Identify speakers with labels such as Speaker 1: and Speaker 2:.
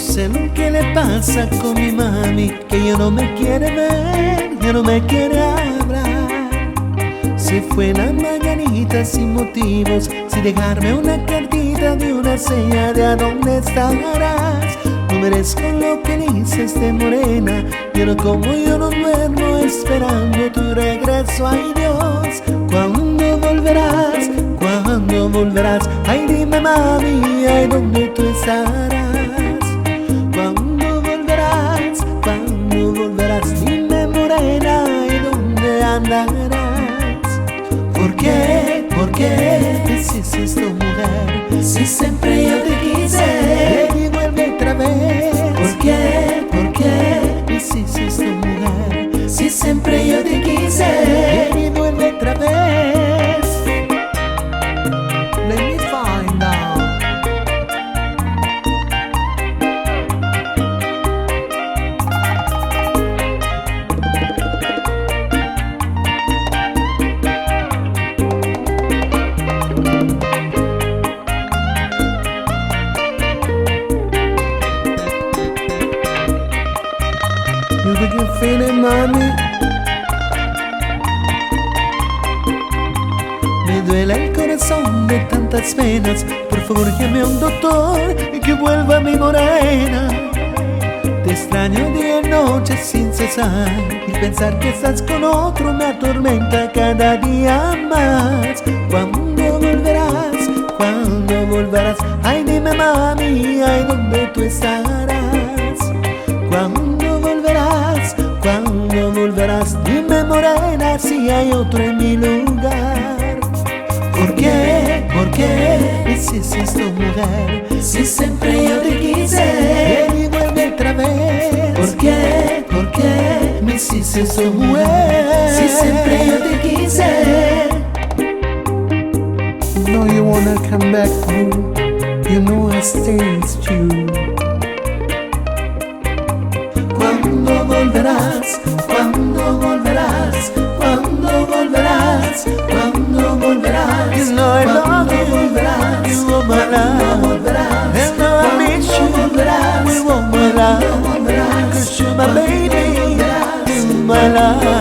Speaker 1: sé lo que le pasa con mi mami, que ya no me quiere ver, ya no me quiere hablar. Se fue en la mañanita sin motivos, sin dejarme una cartita de una seña de a dónde estarás. No merezco lo que dices de morena, yo no como, yo no duermo esperando tu regreso. Ay Dios, ¿cuándo volverás? ¿Cuándo volverás? Ay dime mami, ay dónde tú estarás. ¿Cuándo volverás? ¿Cuándo volverás? Dime morena, ay dónde andarás. ¿Por qué? ¿Por qué me hiciste esto, mujer? Si siempre yo te quise, y vuelve otra vez. ¿Por qué? ¿Por qué me hiciste esto, mujer? Si siempre yo te quise, y vuelve otra vez. Let me find out. You think you're feeling, mami? Me duele el corazón de tantas penas. Por favor llame a un doctor y que vuelva mi morena. Te extraño día y noche sin cesar, y pensar que estás con otro me atormenta cada día más. ¿Cuándo volverás? ¿Cuándo volverás? Ay dime mami, ay dónde tú estarás. ¿Cuándo volverás? ¿Cuándo volverás? Dime morena si hay otro en mi lugar. ¿Por qué? ¿Por qué me hiciste esto, mujer? Si siempre yo te quise, y vuelve otra vez. ¿Por qué? ¿Por qué me hiciste esto, mujer? Si siempre yo te quise. You know you wanna come back home, you know I stay's true. ¿Cuándo volverás? ¿Cuándo volverás? ¿Cuándo volverás? ¿Cuándo volverás? You know I love you, you are my love, and now I miss you, we want my love, 'cause you're my baby, you're my love.